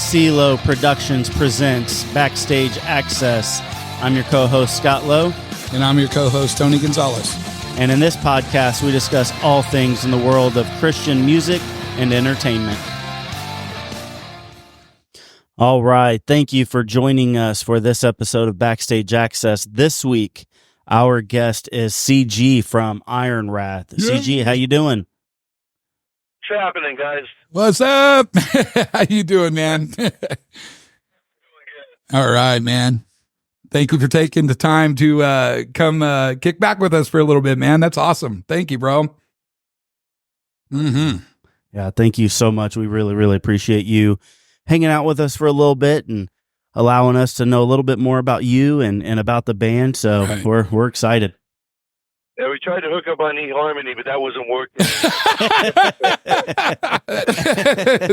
CeeLo Productions presents Backstage Access. I'm your co-host, Scott Lowe. And I'm your co-host, Tony Gonzalez. And in this podcast, we discuss all things in the world of Christian music and entertainment. All right. Thank you for joining us for this episode of Backstage Access. This week, our guest is CG from IronWrath. Yeah. CG, how you doing? What's happening, guys? What's up? How you doing, man? All right, man. Thank you for taking the time to come kick back with us for a little bit, man. That's awesome. Thank you, bro. Mm-hmm. Yeah, thank you so much. We really, really appreciate you hanging out with us for a little bit and allowing us to know a little bit more about you and about the band. So Right. we're excited. Yeah, we tried to hook up on eHarmony, but that wasn't working.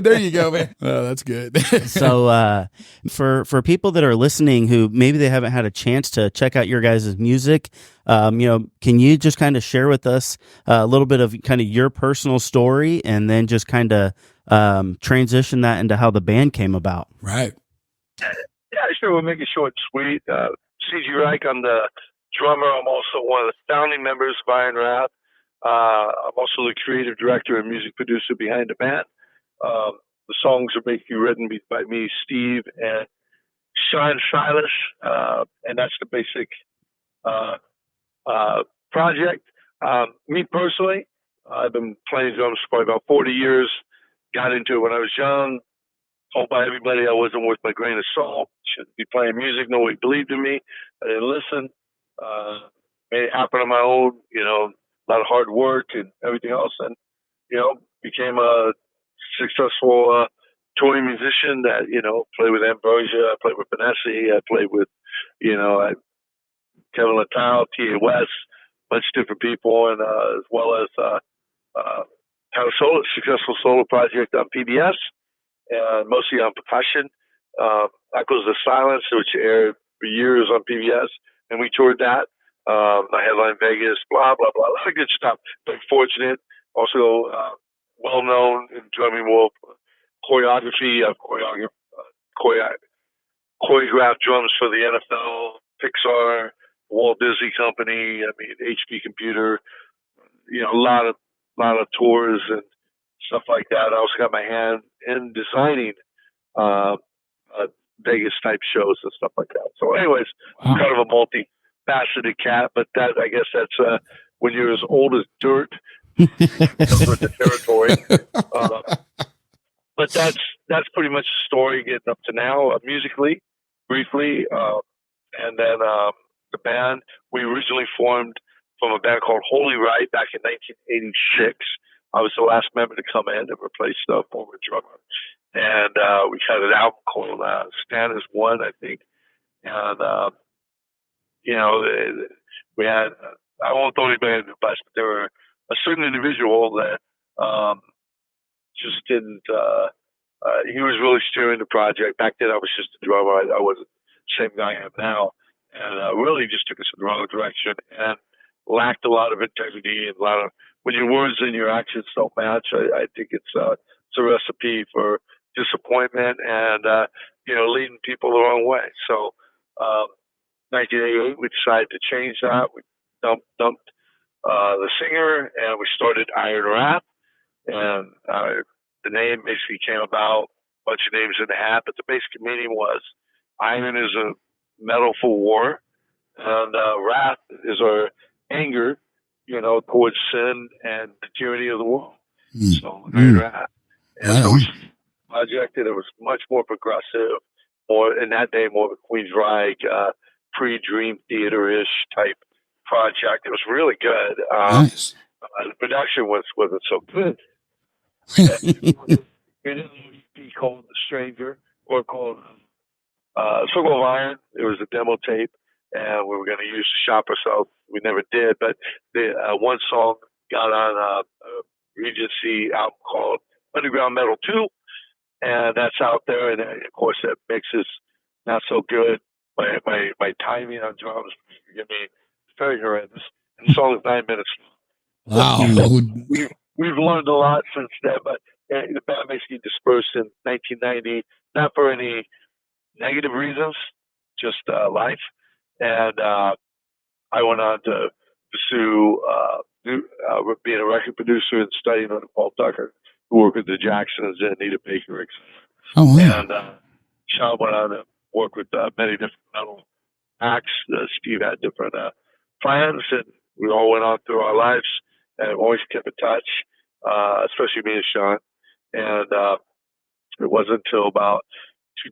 There you go, man. Oh, that's good. So for people that are listening who maybe they haven't had a chance to check out your guys' music, can you just kind of share with us a little bit of kind of your personal story and then just kind of transition that into how the band came about? Right. Yeah, sure. We'll make it short and sweet. CG Reich, I'm the drummer. I'm also one of the founding members of IronWrath. I'm also the creative director and music producer behind the band. The songs are basically written by me, Steve, and Sean Silas, and that's the basic project. Me personally, I've been playing drums for about 40 years. Got into it when I was young. Told by everybody I wasn't worth my grain of salt. Shouldn't be playing music. Nobody believed in me. I didn't listen. Made it happen on my own. A lot of hard work and everything else, and became a successful touring musician that played with Ambrosia. I played with Benessi. I played with Kevin Littau, T.A. West, a bunch of different people, and as well as had a successful solo project on PBS. And mostly on percussion. Echoes of Silence, which aired for years on PBS, and we toured that. I headlined Vegas, blah, blah, blah. A lot of good stuff. Very fortunate. Also, well-known in drumming world choreography. I've choreographed drums for the NFL, Pixar, Walt Disney Company, HP Computer, a lot of tours and stuff like that. I also got my hand in designing Vegas type shows and stuff like that. So anyways, I'm kind of a multi-faceted cat, but I guess that's when you're as old as dirt, with the territory. But that's pretty much the story getting up to now, musically, briefly. And then the band, we originally formed from a band called Holy Right back in 1986. I was the last member to come in and replace the former drummer. And we had an album called Stand As One, I think. And, we had, I won't throw anybody under the bus, but there were a certain individual that just didn't, he was really steering the project. Back then I was just a drummer. I wasn't the same guy I am now. And really just took us in the wrong direction and lacked a lot of integrity and a lot of, when your words and your actions don't match, I think it's a recipe for disappointment and, leading people the wrong way. So, 1988, we decided to change that. We dumped the singer and we started IronWrath. And the name basically came about, a bunch of names in the hat, but the basic meaning was iron is a metal for war, and wrath is our anger, towards sin and the tyranny of the world. So IronWrath. And so we project it was much more progressive, more in that day, more of a Queensryche, pre-Dream Theater-ish type project. It was really good. Nice. The production wasn't so good. It didn't be called The Stranger or called Circle of Iron. It was a demo tape, and we were going to use to shop ourselves. We never did, but the one song got on a Regency album called Underground Metal 2, and that's out there. And of course, that mix is not so good. My timing on drums, forgive me, it's very horrendous. And the song is 9 minutes long. Wow. We've learned a lot since then, but the band basically dispersed in 1990, not for any negative reasons, just life. And I went on to pursue being a record producer and studying under Paul Tucker, who worked with the Jacksons and Anita Baker. Oh, wow. And Sean went on to work with many different metal acts. Steve had different plans, and we all went on through our lives and always kept in touch, especially me and Sean. And it wasn't until about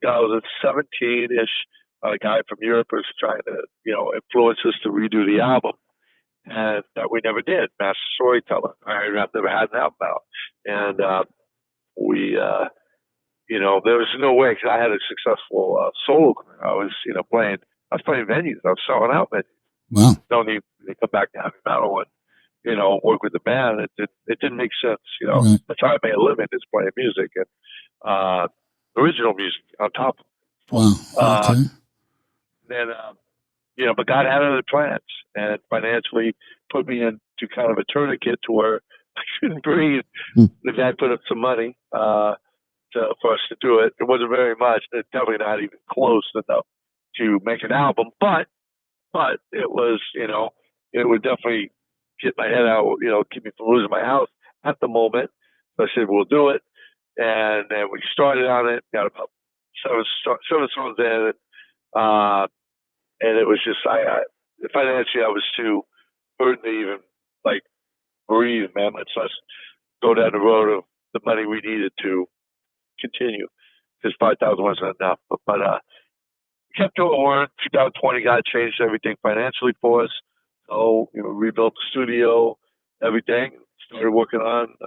2017-ish, a guy from Europe was trying to, influence us to redo the album. And that we never did. Master Storyteller. I've never had an album out. And we, there was no way, because I had a successful solo career. I was playing venues. I was selling out venues. Wow. Don't need to come back to heavy metal and, work with the band. It didn't make sense, Right. That's how I made a living, is playing music and original music on top of it. Wow. Okay. Then, but God had other plans and financially put me into kind of a tourniquet to where I couldn't breathe. The guy put up some money for us to do it. It wasn't very much. It's definitely not even close enough to make an album, but it was, it would definitely get my head out, keep me from losing my house at the moment. So I said, we'll do it. And then we started on it, got about seven songs in, and it was just, financially, I was too hurt to even breathe, man. Let's go down the road of the money we needed to continue, because 5,000 wasn't enough. But kept doing work. 2020 God changed everything financially for us. So rebuilt the studio, everything. Started working on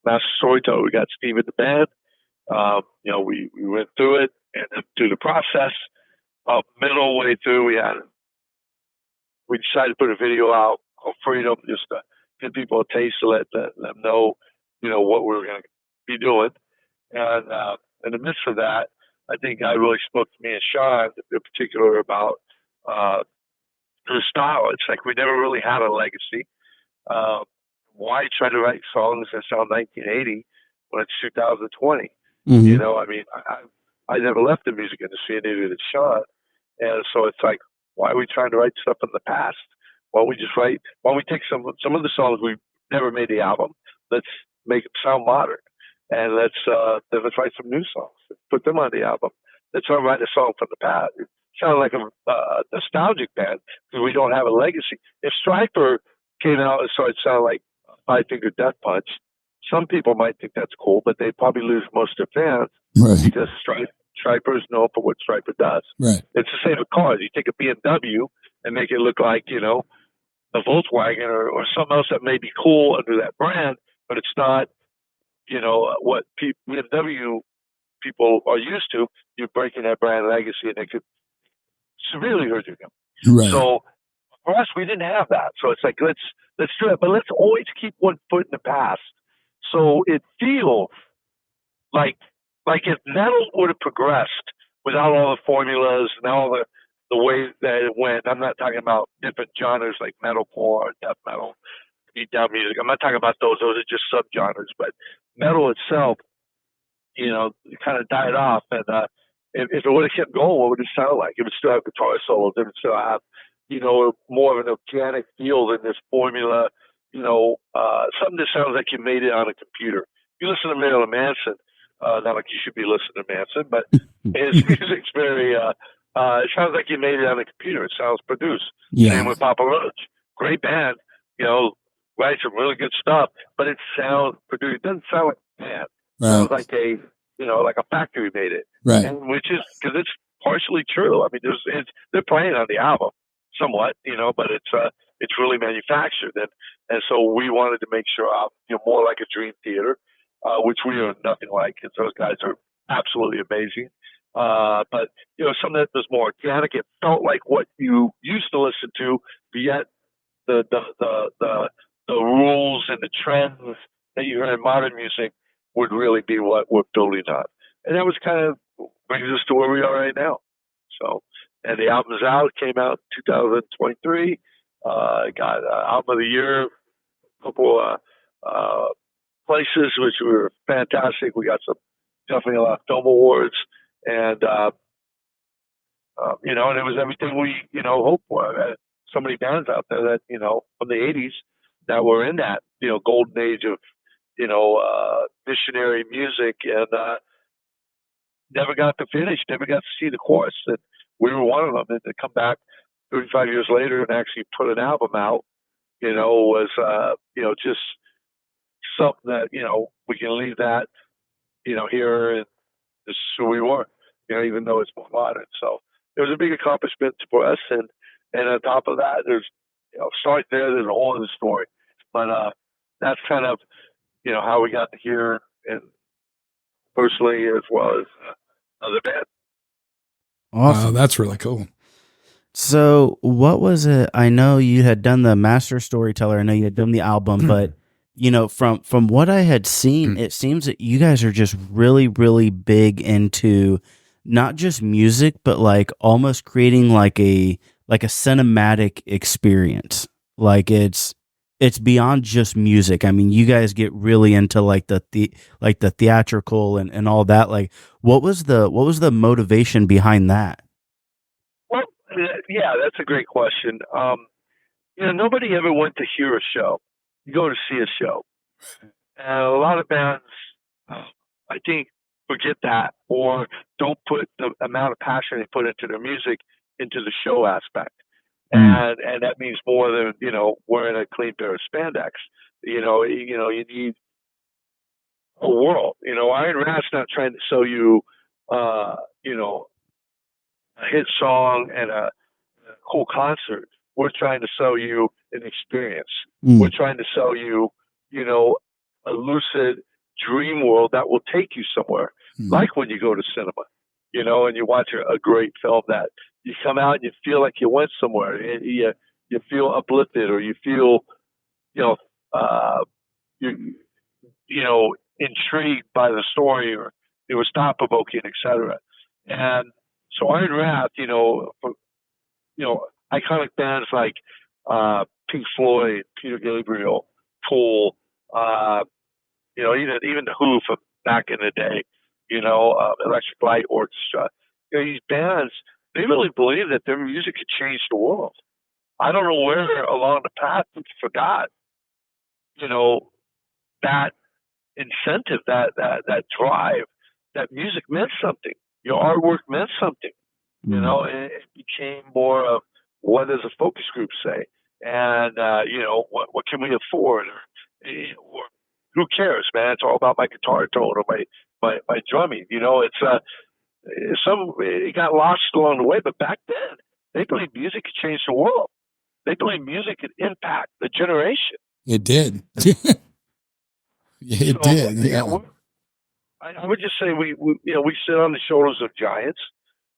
Master Storyteller. We got Steve in the band. We went through it, and then through the process. Middle way through, we decided to put a video out called Freedom, just to give people a taste, to let them know, what we were going to be doing. And in the midst of that, I think God really spoke to me and Sean in particular about the style. It's like we never really had a legacy. Why try to write songs that sound 1980 when it's 2020? Mm-hmm. I never left the music industry, and neither did Sean. And so it's like, why are we trying to write stuff in the past? Why don't we take some of the songs we never made the album, let's make them sound modern, and let's write some new songs, put them on the album. Let's not write a song from the past. It sounded like a nostalgic band, because we don't have a legacy. If Stryper came out and started sounding like Five Finger Death Punch, some people might think that's cool, but they'd probably lose most of their fans, right, because Stryper is known for what Stryper does. Right. It's the same with cars. You take a BMW and make it look like, a Volkswagen or something else that may be cool under that brand, but it's not, what BMW people are used to. You're breaking that brand legacy, and it could severely hurt you. Right. So for us, we didn't have that. So it's like, let's do it, but let's always keep one foot in the past. So it feels like if metal would have progressed without all the formulas and all the way that it went. I'm not talking about different genres like metalcore or death metal, beatdown music. I'm not talking about those. Those are just subgenres. But metal itself, it kind of died off. And if it would have kept going, what would it sound like? It would still have guitar solos. It would still have, more of an organic feel than this formula. Something that sounds like you made it on a computer. You listen to Marilyn Manson. Not like you should be listening to Manson, but his music's very, it sounds like you made it on a computer. It sounds produced. Yeah. Same with Papa Roach. Great band, writes some really good stuff, but it sounds produced. It doesn't sound like a band. It sounds like like a factory made it. Right. And which is, because it's partially true. I mean, they're playing on the album somewhat, but it's really manufactured. And so we wanted to make sure, more like a Dream Theater, which we are nothing like, because those guys are absolutely amazing. But something that was more organic. It felt like what you used to listen to, but yet the rules and the trends that you hear in modern music would really be what we're building on. And that was kind of brings us to where we are right now. So, and the album's out. Came out in 2023. Got album of the year, a couple places, which were fantastic. We got definitely a lot of film awards, and and it was everything we hoped for. So many bands out there that from the '80s that were in that golden age of missionary music, and never got to finish, never got to see the chorus. And we were one of them. And to come back 35 years later and actually put an album out, was just something that we can leave that here, and this is who we were. Even though it's more modern. So it was a big accomplishment for us. And on top of that, there's start there's a whole other story. But that's kind of how we got to here, and personally as well as other bands. Awesome. Wow, that's really cool. So what was it? I know you had done the Master Storyteller. I know you had done the album, but from what I had seen, it seems that you guys are just really, really big into not just music, but like almost creating like a cinematic experience. Like it's beyond just music. I mean, you guys get really into like the theatrical and all that. Like, what was the motivation behind that? Well, yeah, that's a great question. Nobody ever went to hear a show. You go to see a show. And a lot of bands, I think, forget that, or don't put the amount of passion they put into their music into the show aspect. And that means more than, wearing a clean pair of spandex. You need a world. IronWrath's not trying to sell you, a hit song and a cool concert. We're trying to sell you an experience. We're trying to sell you, a lucid dream world that will take you somewhere. Like when you go to cinema, and you watch a great film that you come out and you feel like you went somewhere, and you feel uplifted, or you feel, intrigued by the story, or it was thought provoking, etc. And so IronWrath, iconic bands like Pink Floyd, Peter Gabriel, Tool, even the Who from back in the day, Electric Light Orchestra. These bands, they really believe that their music could change the world. I don't know where along the path we forgot, that incentive, that drive, that music meant something. Your artwork meant something. And it became more of, what does a focus group say? And, what can we afford? Or who cares, man? It's all about my guitar tone or my drumming. It got lost along the way, but back then they believed music could change the world. They believed music could impact the generation. It did. It did. Yeah. I would just say we sit on the shoulders of giants,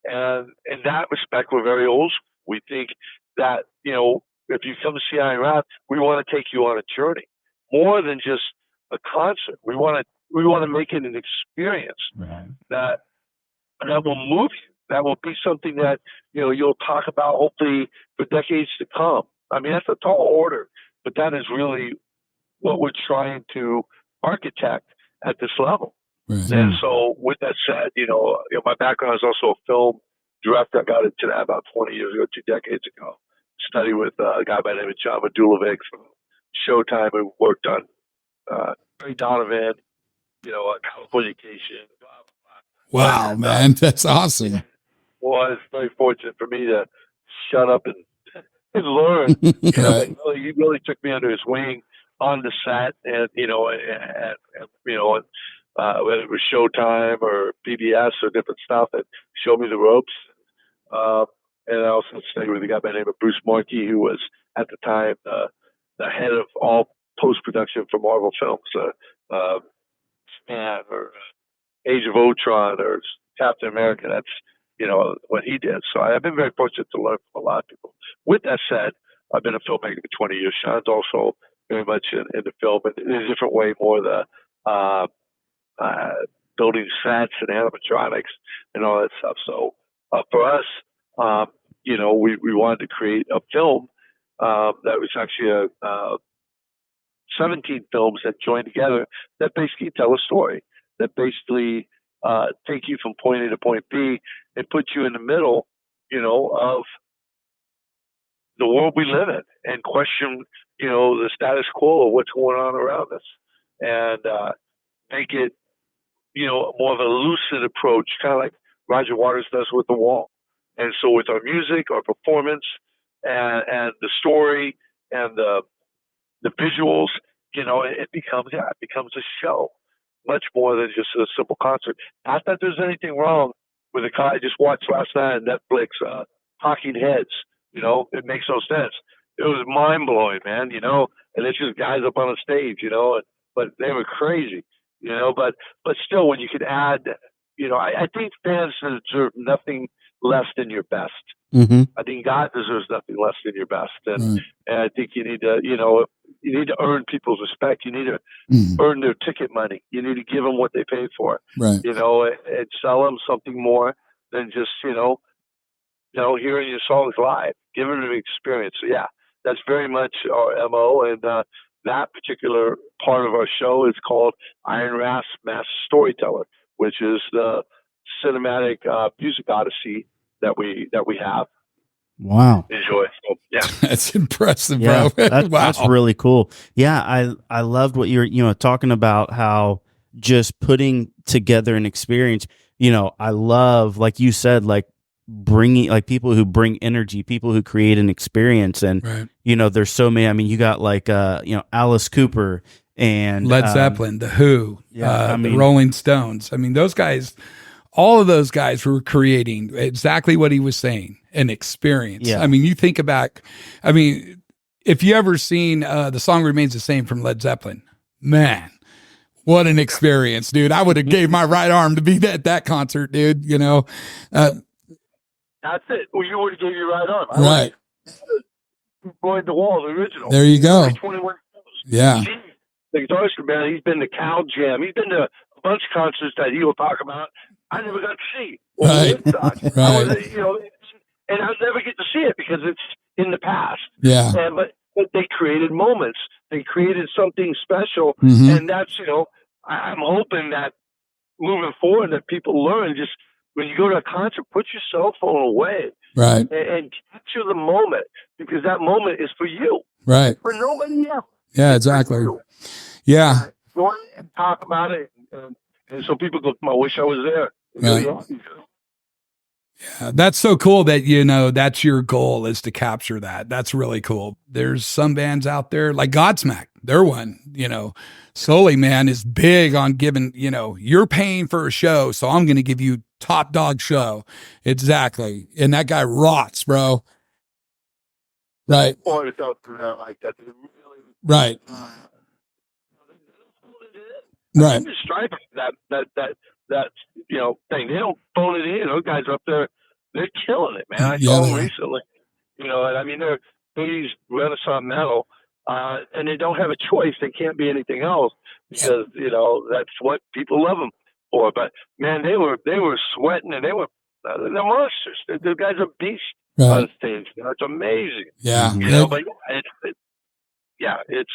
and in that respect, we're very old. We think that if you come to see IronWrath, we want to take you on a journey, more than just a concert. We want to make it an experience that will move you. That will be something that you'll talk about hopefully for decades to come. I mean, that's a tall order, but that is really what we're trying to architect at this level. Right. And so, with that said, my background is also a film director. I got into that about 20 years ago, 2 decades ago. Studied with a guy by the name of John Madulovic from Showtime, who worked on Ray Donovan, Californication. Wow, man, that's awesome. Well, it's very fortunate for me to shut up and learn. Right. He really took me under his wing on the set, and whether it was Showtime or PBS or different stuff, that showed me the ropes. And I also stayed with a guy by the name of Bruce Markey, who was at the time the head of all post-production for Marvel films, Span or Age of Ultron or Captain America. That's what he did. So I've been very fortunate to learn from a lot of people. With that said, I've been a filmmaker for 20 years. Sean's also very much in the film, but in a different way, more the building sets and animatronics and all that stuff. So for us, we wanted to create a film that was actually a 17 films that join together that basically tell a story, that basically take you from point A to point B and put you in the middle, of the world we live in and question, the status quo of what's going on around us, and make it, more of a lucid approach, kind of like Roger Waters does with The Wall. And so with our music, our performance, and the story and the visuals, it becomes a show, much more than just a simple concert. Not that there's anything wrong with I just watched last night on Netflix, Talking Heads. It makes no sense. It was mind blowing, man. And it's just guys up on a stage, but they were crazy, but still, when you could add, I think fans deserve nothing less than your best. Mm-hmm. I think God deserves nothing less than your best, and I think you need to, you need to earn people's respect. You need to earn their ticket money. You need to give them what they paid for, right. And sell them something more than just, hearing your songs live. Give them an experience. So yeah, that's very much our MO, and that particular part of our show is called IronWrath Master Storyteller, which is the cinematic music odyssey that we have. Wow. Enjoy. So, yeah. That's impressive, Yeah, bro. Wow. That's really cool. Yeah, I loved what you're talking about, how just putting together an experience. I love, like you said, like bringing, like, people who bring energy, people who create an experience, and right. There's so many. I mean, you got like Alice Cooper and Led Zeppelin, The Who, the Rolling Stones. I mean, those guys. All of those guys were creating exactly what he was saying, an experience. Yeah. I mean, you think about, if you ever seen The Song Remains the Same from Led Zeppelin, man, what an experience, dude. I would have gave my right arm to be at that concert, dude, That's it. Well, you would have gave your right arm. Right. Floyd the Wall, the original. There you go. 21 shows. Yeah. The guitarist, man, he's been to Cal Jam. He's been to a bunch of concerts that he will talk about. I never got to see. Right. Right. And I'll never get to see it because it's in the past. Yeah. But they created moments. They created something special. Mm-hmm. And that's, I'm hoping that moving forward that people learn, just when you go to a concert, put your cell phone away. Right. And capture the moment, because that moment is for you. Right. For nobody else. Yeah, exactly. Yeah. Go on and talk about it. And so people go, I wish I was there. Right. Yeah, that's so cool that, that's your goal, is to capture that. That's really cool. There's some bands out there like Godsmack. They're one, Sully, man, is big on giving, you're paying for a show, so I'm going to give you top dog show. Exactly. And that guy rots, bro. Right. Or it's out there like that. Right. Right. The stripe that thing. They don't phone it in. Those guys up there, they're killing it, man. I saw them recently. And I mean, they're 80s Renaissance metal, and they don't have a choice. They can't be anything else because that's what people love them for. But man, they were sweating, and they're monsters. The guys are beasts on stage. It's amazing. Yeah. But it's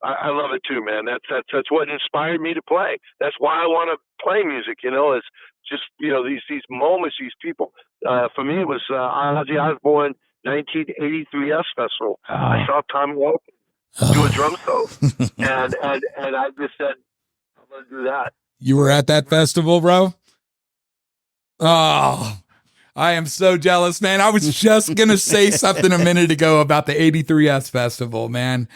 I love it too, man. That's what inspired me to play. That's why I want to play music. It's just these moments, these people. For me, it was Ozzy Osbourne 1983 S Festival. I saw Tommy Walker do a drum solo, and I just said, I'm gonna do that. You were at that festival, bro? Oh, I am so jealous, man. I was just gonna say something a minute ago about the 83 S Festival, man.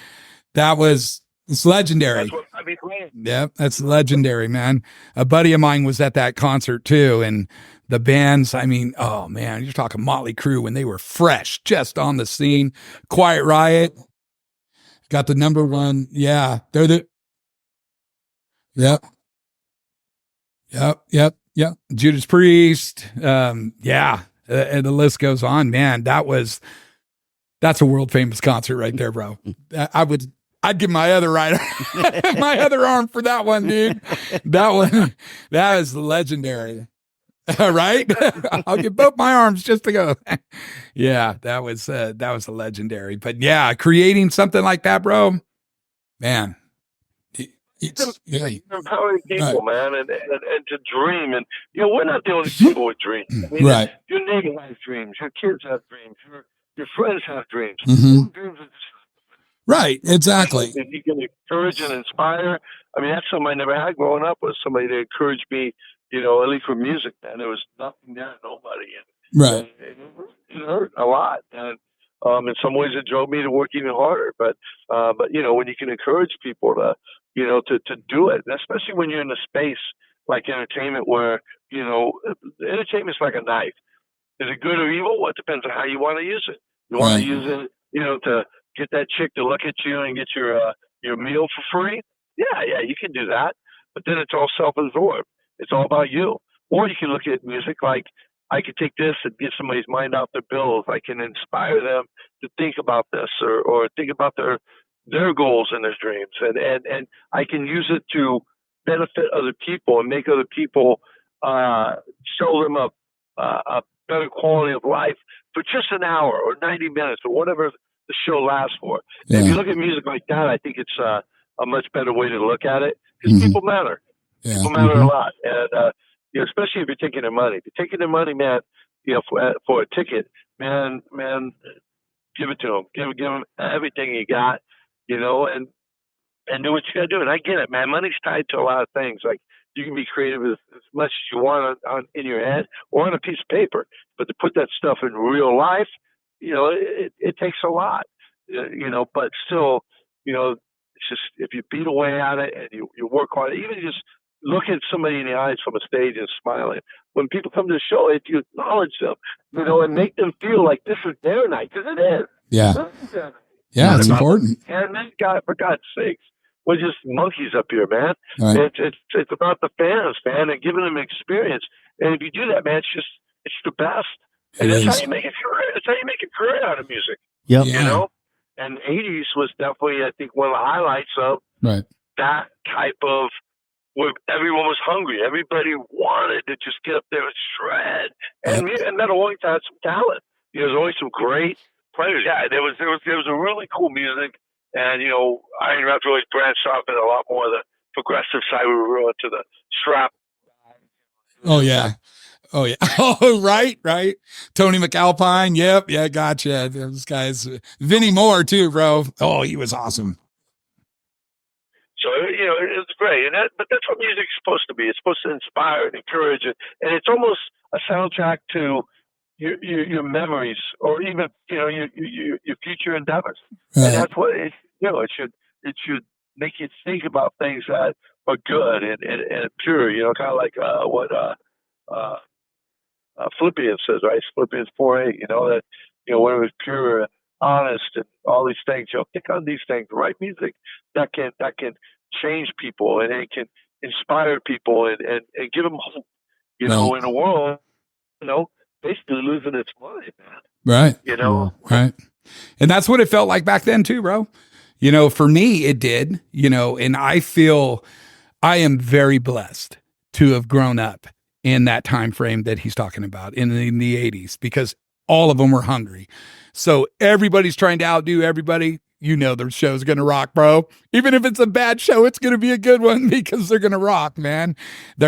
It's legendary. That's what I mean. Yep, that's legendary, man. A buddy of mine was at that concert too, and the bands, oh man, you're talking Motley Crue when they were fresh, just on the scene. Quiet Riot got the number one. Yeah, they're the. Yep. Judas Priest. And the list goes on, man. That's a world famous concert right there, bro. I'd give my other my other arm for that one, dude. That is legendary. Right? I'll give both my arms just to go. Yeah, that was a legendary. But yeah, creating something like that, bro. man. It's empowering people, man, and to dream. And we're not the only people with dreams. I mean, right. Your neighbor has dreams. Your kids have dreams. Your friends have dreams. Mhm. Dreams are just Right, exactly. if you can encourage and inspire. I mean, that's something I never had growing up, was somebody to encourage me. At least for music, man, there was nothing there, nobody, Right. it hurt a lot, and in some ways it drove me to work even harder. But when you can encourage people to to do it, and especially when you're in a space like entertainment, where entertainment's like a knife. Is it good or evil? Well, it depends on how you want to use it. You want to use it, to get that chick to look at you and get your meal for free. Yeah, you can do that. But then it's all self-absorbed. It's all about you. Or you can look at music like, I could take this and get somebody's mind off their bills. I can inspire them to think about this, or think about their goals and their dreams, and I can use it to benefit other people and make other people show them a better quality of life for just an hour or 90 minutes or whatever the show lasts for. Yeah. If you look at music like that, I think it's a much better way to look at it, because people matter. Yeah. People matter a lot, and especially if you're taking their money. If you're taking their money, man, for a ticket, man, give it to them. Give them everything you got, and do what you got to do. And I get it, man. Money's tied to a lot of things. Like, you can be creative as much as you want in your head or on a piece of paper, but to put that stuff in real life, it takes a lot, but still, it's just, if you beat away at it and you work hard, even just look at somebody in the eyes from a stage and smiling. When people come to the show, if you acknowledge them, and make them feel like this is their night, because it is. Yeah. Yeah, it's important. And then, God, for God's sakes, we're just monkeys up here, man. Right. It's about the fans, man, and giving them experience. And if you do that, man, it's the best. And that's how you make a career. That's how you make a career out of music. Yep. Yeah. And the 80s was definitely, I think, one of the highlights of that type of, where everyone was hungry. Everybody wanted to just get up there and shred. And Metal always had some talent. There's always some great players. Yeah, there was a really cool music. And, IronWrath really branched off in a lot more of the progressive side. We were into the strap. Oh, yeah. Oh, right. Tony McAlpine. Yep. Yeah, gotcha. Those guys. Vinnie Moore, too, bro. Oh, he was awesome. So, it's great. But that's what music's supposed to be. It's supposed to inspire and encourage it. And it's almost a soundtrack to your memories, or even your future endeavors. Right. And that's what it should make you think about things that are good and pure. Kind of like what Philippians says, right? Philippians 4:8. That when it was pure, honest, and all these things. Think on these things. Write music that can change people, and it can inspire people, and give them hope. In a world, basically losing its mind, man. Right. Right. And that's what it felt like back then too, bro. For me, it did, and I feel I am very blessed to have grown up in that time frame that he's talking about in the 80s, because all of them were hungry. So everybody's trying to outdo everybody. The show's going to rock, bro. Even if it's a bad show, it's going to be a good one, because they're going to rock, man. They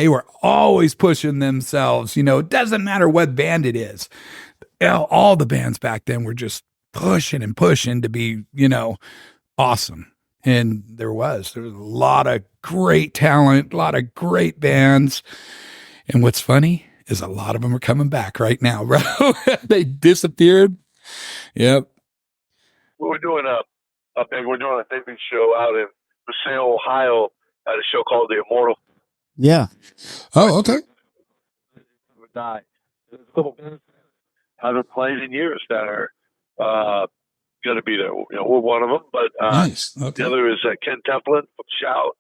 were always pushing themselves. It doesn't matter what band it is. All the bands back then were just pushing and pushing to be, awesome. And there was a lot of great talent, a lot of great bands. And what's funny is a lot of them are coming back right now, bro. They disappeared. Yep. We're doing a taping show out in Passaic, Ohio, at a show called The Immortal. Yeah. Oh, okay. There's a couple bands haven't played in years that are going to be there. We're one of them, but nice. Okay. The other is Ken Templin from Shout.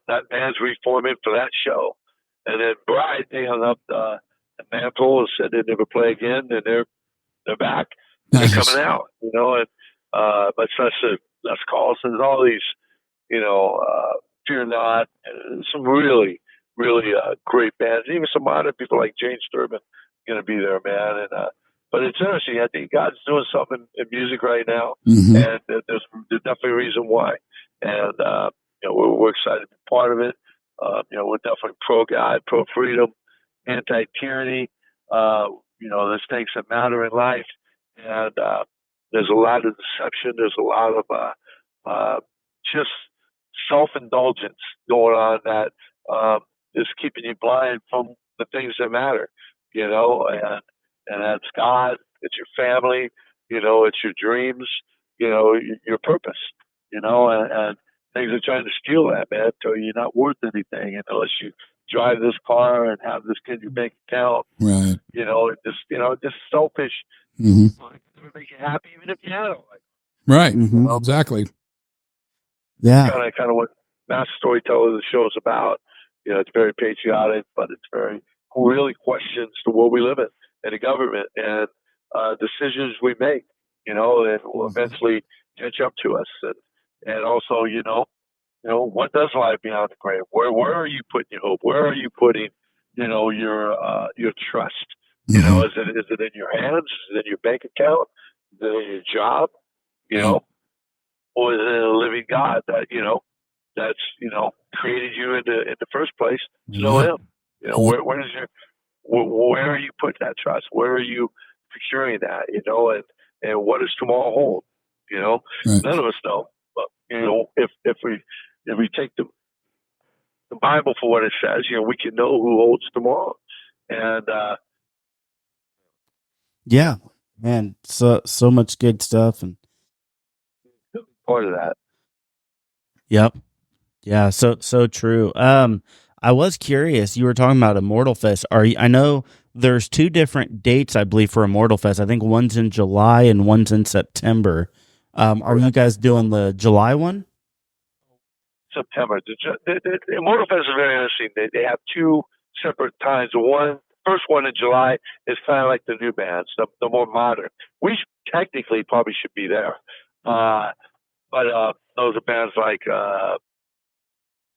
That band's reforming for that show. And then Bride, they hung up the mantle and said they'd never play again, and they're back. Nice. They're coming out, and but Les Carlson, all these, Fear Not, and some really, really great bands. Even some modern people like Jane Sturman going to be there, man. And But it's interesting. I think God's doing something in music right now, Mm-hmm. and there's definitely a reason why. And we're excited to be part of it. We're definitely pro God, pro freedom, anti tyranny. There's things that matter in life, and there's a lot of deception. There's a lot of just self-indulgence going on that is keeping you blind from the things that matter. And that's God, it's your family, it's your dreams, your purpose, and things are trying to steal that, man. So you're not worth anything unless you drive this car and have this in your bank account. Right. Just selfish. Mm-hmm. It make you happy even if you had it. Right. Mm-hmm. Exactly. Yeah. Kind of what Master Storyteller the show is about. It's very patriotic, but it's very really questions the world we live in and the government and decisions we make. And will eventually catch up to us. And also, what does life beyond the grave? Where are you putting your hope? Where are you putting, your trust? Mm-hmm. Is it in your hands? Is it in your bank account? Is it in your job? Or is it in a living God that that's created you in the first place to know Him? Where are you putting that trust? Where are you procuring that? And what does tomorrow hold? Right. None of us know. But if we take the Bible for what it says, we can know who holds tomorrow. And Yeah, man, so much good stuff, and part of that. yep, yeah, so true. I was curious. You were talking about Immortal Fest. I know there's two different dates, I believe, for Immortal Fest. I think one's in July and one's in September. Are you guys doing the July one? September. The Immortal Fest is very interesting. They have two separate times. First one in July is kind of like the new bands, the more modern. We technically probably should be there. But those are bands like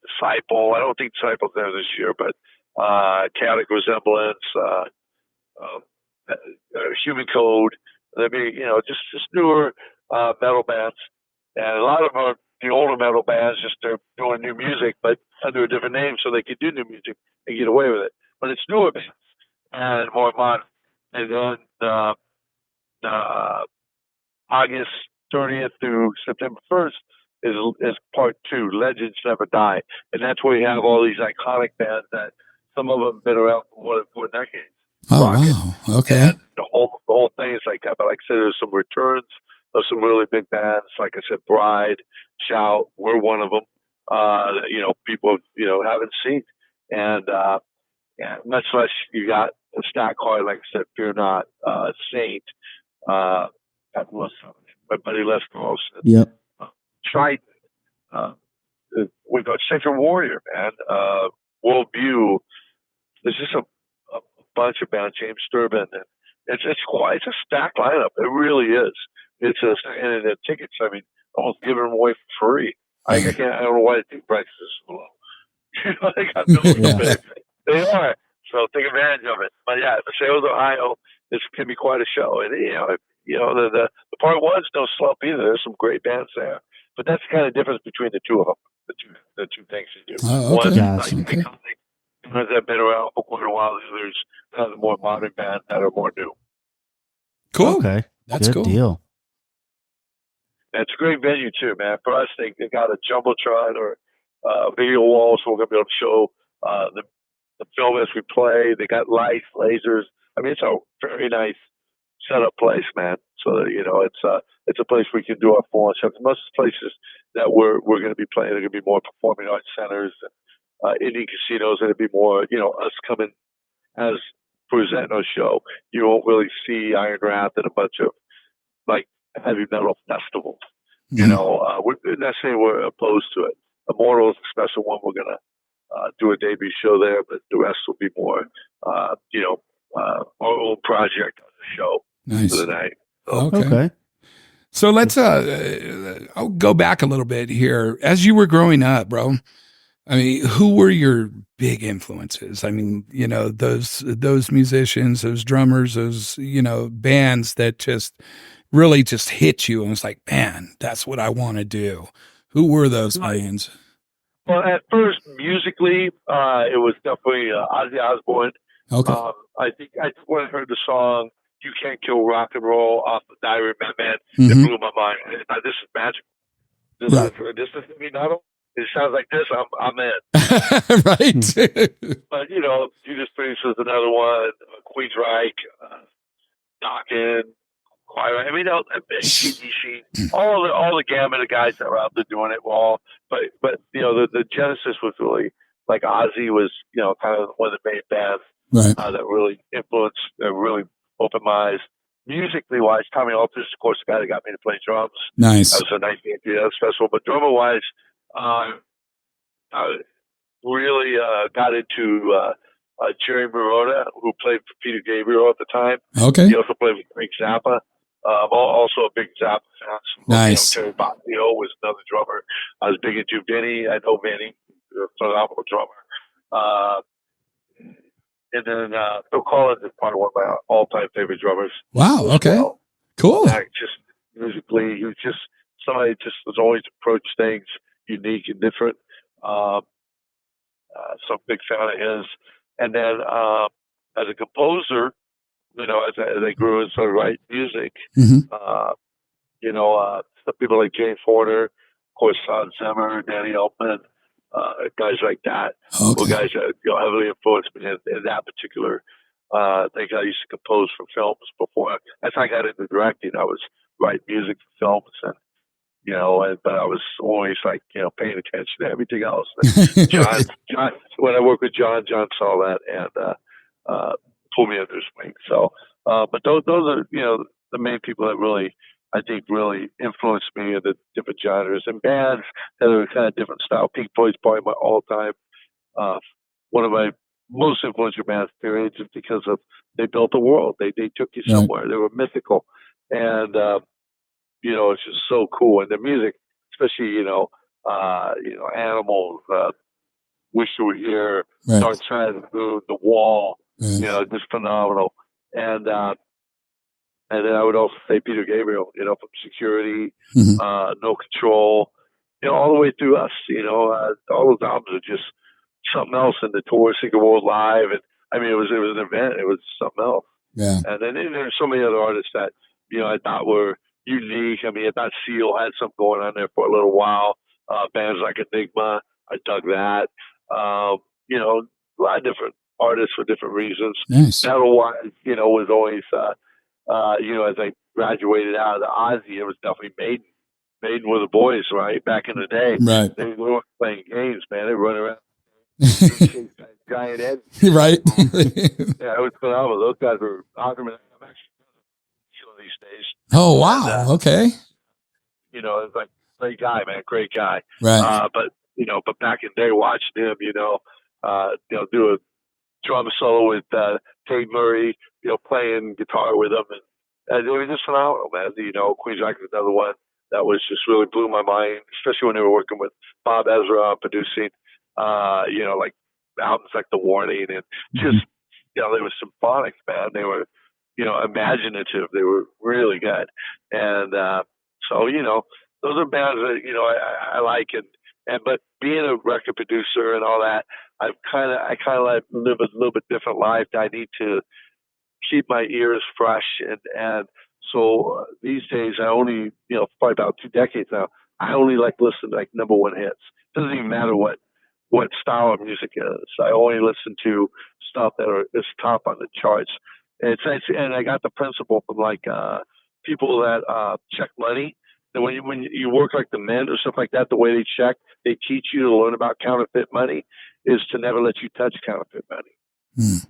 Disciple. I don't think Disciple's there this year, but Chaotic Resemblance, Human Code. There'll be, just newer metal bands. And a lot of them are the older metal bands, just they're doing new music, but under a different name so they can do new music and get away with it. But it's newer bands and more modern. And then August 30th through September 1st is part 2, Legends Never Die. And that's where you have all these iconic bands that some of them have been around for more than 4 decades. Oh, Rocket. wow. Okay. And the whole thing is like that. But like I said, there's some returns of some really big bands. Like I said, Bride, Shout, we're one of them. People haven't seen. And much less you got a stack card, like I said, Fear Not, Saint, my buddy Les Carlson. Yep. Trident. We've got Sacred Warrior, man. Worldview. There's just a bunch of bands. James Durbin. And it's a stacked lineup. It really is. And the tickets, I mean, almost giving them away for free. I don't know why the ticket prices are so low. They got bills. They are. So take advantage of it. But yeah, the Sales, Ohio, this can be quite a show. And the part one's no slump either. There's some great bands there. But that's the kind of difference between the two of them. The two things you do. Oh, okay. One, Okay. bands that have been around for quite a while. There's kind of the more modern bands that are more new. Cool. Okay, That's good cool. deal. And it's a great venue too, man. For us, they got a jumbotron or video wall, so we're gonna be able to show the film as we play. They got lights, lasers. I mean, it's a very nice setup place, man. So it's a place we can do our full-on shows. Most places that we're going to be playing are going to be more performing arts centers, Indian casinos. And it'd be more, us coming as presenting our show. You won't really see IronWrath at a bunch of like heavy metal festivals. We're not saying we're opposed to it. Immortal is a special one. We're gonna do a debut show there, but the rest will be more, our own project on the show for the night. So, Okay. So let's I'll go back a little bit here. As you were growing up, bro, I mean, who were your big influences? I mean, you know, those musicians, those drummers, those, you know, bands that just really just hit you and was like, man, that's what I want to do. Who were those bands? Well, at first, musically, it was definitely Ozzy Osbourne. Okay. I think when I heard the song "You Can't Kill Rock and Roll" off the Diary of Madman, Mhm. it blew my mind. I thought, this is magic. This is heavy metal. It sounds like this. I'm in. Right. But you know, Judas Priest was another one. Queensryche, Dokken, Choir. I mean, ACDC, all the gamut of guys that were out there doing it were all. But you know, the genesis was really like Ozzy was, you know, kind of one of the main bands that really influenced, really opened my eyes. Musically wise, Tommy Aldridge, of course, the guy that got me to play drums. Nice. That was a 1980 festival. But drummer wise, I really got into Jerry Marotta, who played for Peter Gabriel at the time. Okay. He also played with Frank Zappa. Also a big Zappa fan. Nice. You know, Terry Bozzio was another drummer. I was big into Vinny. I know Vinny, a phenomenal drummer. And then Phil Collins is probably one of my all-time favorite drummers. Wow. Okay. Well. Cool. Just musically, he was just somebody just was always approached things unique and different. So I'm a big fan of his. And then as a composer, you know, as I grew and started writing music, you know, some people like James Horner, of course, Hans Zimmer, Danny Elfman, guys like that, were guys that, you know, heavily influenced me in that particular thing. I used to compose for films before. As I got into directing, I was writing music for films, and you know, but I was always like, you know, paying attention to everything else. John, when I worked with John saw that and pulled me under his wing. So, but those are, you know, the main people that really, I think, really influenced me in the different genres and bands that are kind of different style. Pink Floyd's probably my all-time, one of my most influential bands, period, just because of they built a world. They took you somewhere. They were mythical, and you know, it's just so cool. And the music, especially, you know, Animals, Wish You Were Here, Dark Side of the Moon, The Wall, you know, just phenomenal. And then I would also say Peter Gabriel, you know, from Security, No Control, you know, all the way through Us, you know, all those albums are just something else. And the tour, Sick of World Live, and I mean, it was an event. It was something else. Yeah. And then there's so many other artists that, you know, I thought were unique. I mean, I thought Seal had something going on there for a little while. Bands like Enigma, I dug that. You know, a lot of different artists for different reasons. Nice. Metal-wise, you know, was always, you know, as I graduated out of the Ozzy, it was definitely Maiden. Maiden were the boys, right? Back in the day. Right. They weren't playing games, man. They run around. Giant head. Right. Yeah, it was phenomenal. Those guys were awesome. I'm actually these days. Oh, wow. And, okay. You know, it's like great guy, man, great guy. Right. But you know, but back in the day, watching him, you know, do a drum solo with Tate Murray, you know, playing guitar with him, and it was just phenomenal, man. You know, Queensryche was another one that was just really blew my mind, especially when they were working with Bob Ezra producing, you know, like albums like The Warning, and just, you know, they were symphonic, man. They were, you know, imaginative. They were really good. And so, you know, those are bands that, you know, I like. And but being a record producer and all that, I kind of like live a little bit different life. I need to keep my ears fresh. And so these days, I only, you know, probably about 2 decades now, I only like listen to like number one hits. It doesn't even matter what style of music is. I only listen to stuff that is top on the charts. And I got the principle from like people that check money. And when you work like the Mint or stuff like that, the way they check, they teach you to learn about counterfeit money is to never let you touch counterfeit money.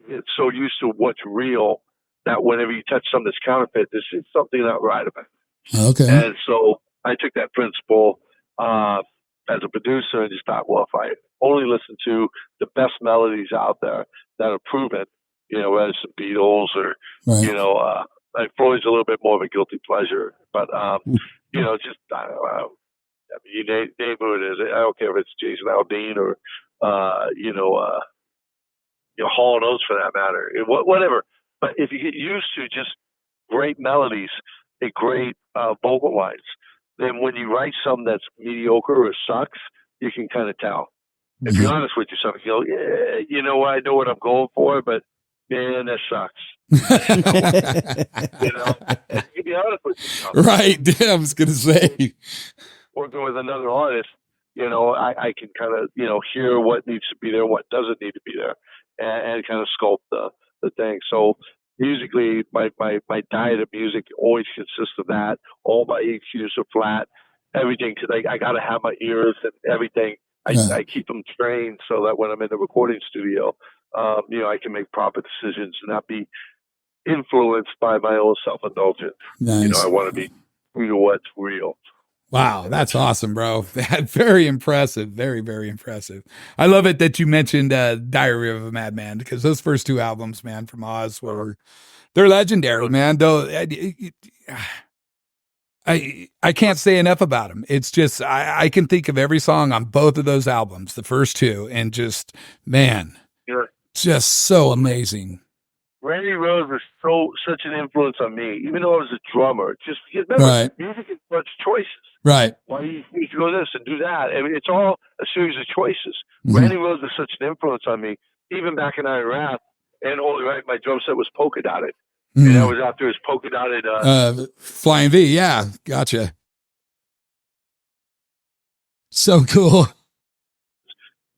It's so used to what's real that whenever you touch something that's counterfeit, there's something not right about it. Okay. And so I took that principle as a producer and just thought, well, if I only listen to the best melodies out there that are proven, you know, whether it's the Beatles or, you know, like Freud's a little bit more of a guilty pleasure, but, you know, just, I don't know, mean, you name who it is. I don't care if it's Jason Aldean or Hall and Oates for that matter. Whatever. But if you get used to just great melodies and great vocal lines, then when you write something that's mediocre or sucks, you can kind of tell. If you're honest with yourself, you go, yeah, you know what, I know what I'm going for, but man, that sucks. You can be honest with yourself. Right. I was going to say. Working with another artist, I can kind of, hear what needs to be there, what doesn't need to be there, and kind of sculpt the thing. So musically, my diet of music always consists of that. All my EQs are flat, everything, because I got to have my ears and everything. I keep them trained so that when I'm in the recording studio, I can make proper decisions and not be influenced by my own self-indulgence. Nice. I want to be true to what's real. Wow, that's awesome, bro. Very impressive. Very, very impressive. I love it that you mentioned Diary of a Madman, because those first two albums, man, from Oz they're legendary, man. Though I can't say enough about them. It's just I can think of every song on both of those albums, the first two, and just, man, just so amazing. Randy Rhoads was such an influence on me, even though I was a drummer. Just because, remember, music is such choices. Right. Why you need to go this and do that? I mean, it's all a series of choices. Mm-hmm. Randy Rhoads was such an influence on me, even back in IronWrath. And Holy Right, my drum set was polka dotted. Mm-hmm. And I was out there as polka dotted. Flying V, yeah, gotcha. So cool.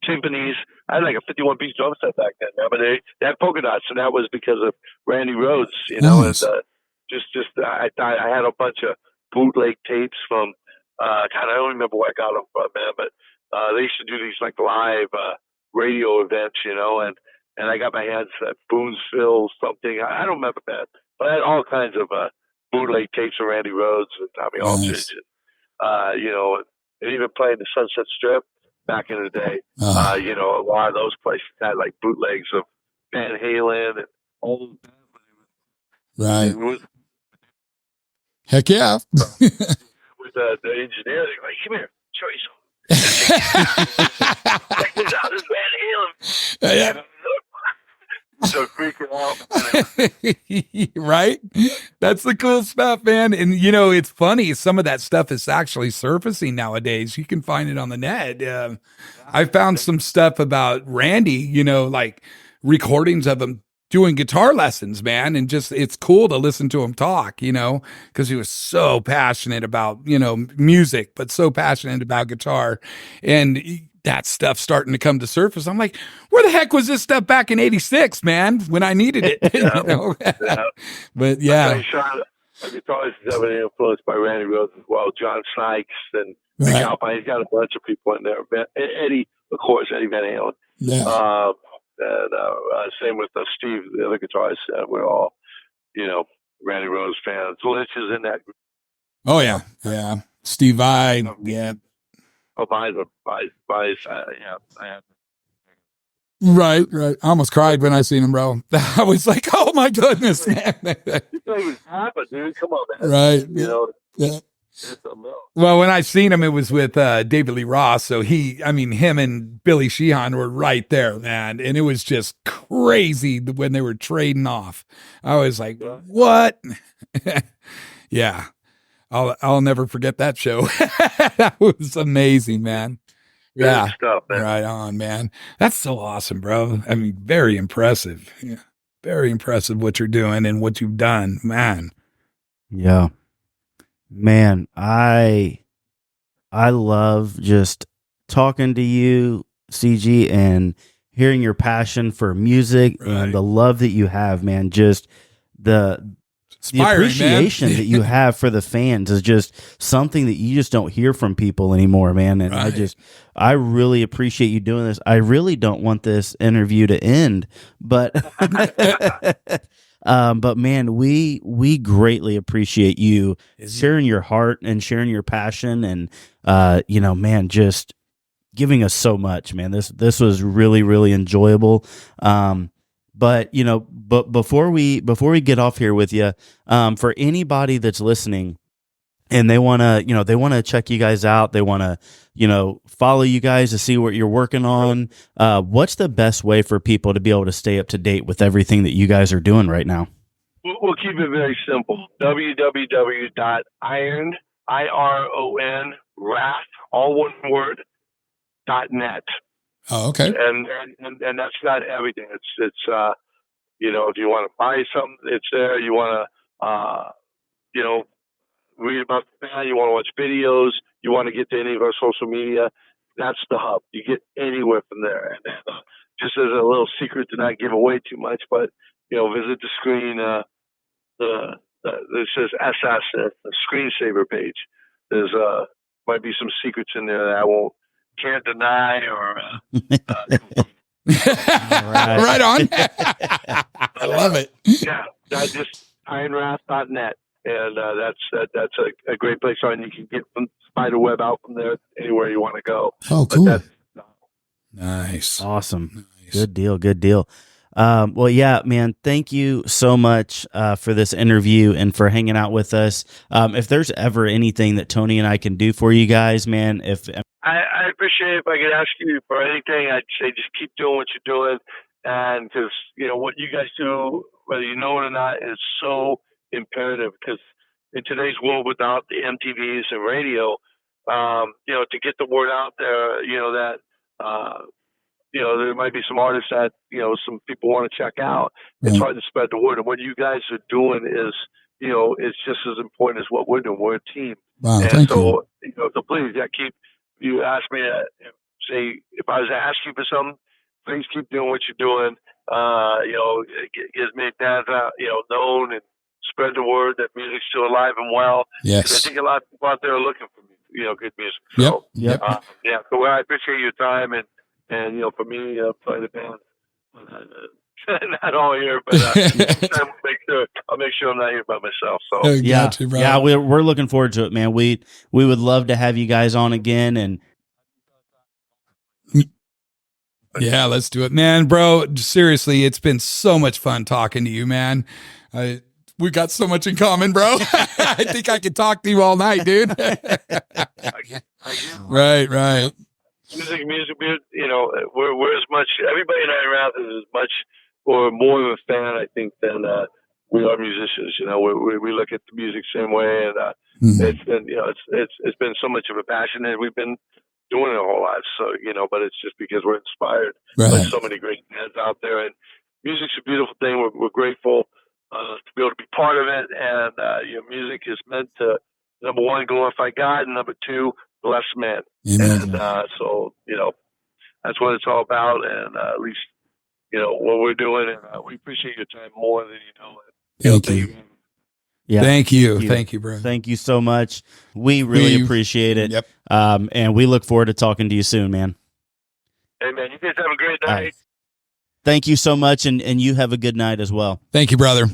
Timpanis. I had like a 51-piece drum set back then, but they had polka dots, and that was because of Randy Rhoads, Nice. And I had a bunch of bootleg tapes from, I don't remember where I got them from, man, but they used to do these like live radio events, and I got my hands at Boonsville something. I don't remember that, but I had all kinds of bootleg tapes of Randy Rhoads and Tommy Aldridge, and even playing the Sunset Strip back in the day. A lot of those places had like bootlegs of Van Halen and all those bands. Right. Heck yeah. With the engineer, they're like, come here, show you something. Check this out, this Van Halen. Yeah. So freaking out. Right? That's the cool stuff, man. And, it's funny. Some of that stuff is actually surfacing nowadays. You can find it on the net. I found some stuff about Randy, like recordings of him doing guitar lessons, man. And just, it's cool to listen to him talk, because he was so passionate about, music, but so passionate about guitar. And that stuff starting to come to surface. I'm like, where the heck was this stuff back in '86, man, when I needed it? But yeah. My guitarist is heavily influenced by Randy Rhoads as well, John Sykes and Alpine. He's got a bunch of people in there. Eddie, of course, Eddie Van Halen. Yeah. And same with Steve, the other guitarist. We're all, Randy Rhoads fans. Lynch is in that group. Oh, yeah. Yeah. Steve Vai. Yeah. Oh, buys, yeah. Right. I almost cried when I seen him, bro. I was like, oh my goodness, man. You thought he was happy, dude. Come on, man. Right. Yeah. Well, when I seen him, it was with David Lee Roth. So him and Billy Sheehan were right there, man. And it was just crazy when they were trading off. I was like, what? Yeah. I'll never forget that show. That was amazing, man. Yeah. Good stuff, man. Right on, man. That's so awesome, bro. I mean, very impressive. Yeah. Very impressive what you're doing and what you've done, man. Yeah. Man, I love just talking to you, CG, and hearing your passion for music and the love that you have, man. Just the appreciation that you have for the fans is just something that you just don't hear from people anymore, man. And I really appreciate you doing this. I really don't want this interview to end, but but man, we greatly appreciate you sharing your heart and sharing your passion, and man, just giving us so much, man. This was really, really enjoyable. But before we get off here with you, for anybody that's listening and they want to, they want to check you guys out. They want to, follow you guys to see what you're working on. What's the best way for people to be able to stay up to date with everything that you guys are doing right now? We'll keep it very simple. www.iron, IRON, wrath, all one word, .net. Oh, okay. And that's not everything. It's if you want to buy something, it's there. You want to, read about the band, you want to watch videos, you want to get to any of our social media, that's the hub. You get anywhere from there. And just as a little secret to not give away too much, but, visit the screen, it says SS, the screensaver page. There's might be some secrets in there that I can't deny or. Right on. I love it. Yeah, just IronWrath.net, and that's a great place. On you can get from Spiderweb out from there anywhere you want to go. Oh, cool. Nice. Awesome. Nice. Good deal. Well, yeah, man, thank you so much for this interview and for hanging out with us. If there's ever anything that Tony and I can do for you guys, man, I appreciate it. If I could ask you for anything, I'd say just keep doing what you're doing. And because, what you guys do, whether you know it or not, is so imperative. Because in today's world, without the MTVs and radio, to get the word out there, there might be some artists that, some people want to check out. It's hard to spread the word. And what you guys are doing is, it's just as important as what we're doing. We're a team. Wow, and thank so, you. So please, you ask me to say, if I was to ask you for something, please keep doing what you're doing. It gives me fans out, known, and spread the word that music's still alive and well. Yes. I think a lot of people out there are looking for, good music. So, yep. So I appreciate your time and for me, playing the band, not all here, but I'll make sure I'm not here by myself. So we're looking forward to it, man. We would love to have you guys on again, and yeah, let's do it, man, bro. Seriously, it's been so much fun talking to you, man. We got so much in common, bro. I think I could talk to you all night, dude. Right. Music, we're as much, everybody in IronWrath is as much or more of a fan, I think, than we are musicians. We look at the music the same way, and it's been, it's been so much of a passion, and we've been doing it our whole lives. So, but it's just because we're inspired by so many great bands out there, and music's a beautiful thing. We're grateful to be able to be part of it, and music is meant to, number one, glorify God, and number two, bless man. Amen. And so, that's what it's all about. And at least, what we're doing. And we appreciate your time more than you know. Thank you. Yeah. Thank you, bro. Thank you so much. We really appreciate it. Yep. And we look forward to talking to you soon, man. Hey, man, you guys have a great night. Thank you so much. And you have a good night as well. Thank you, brother.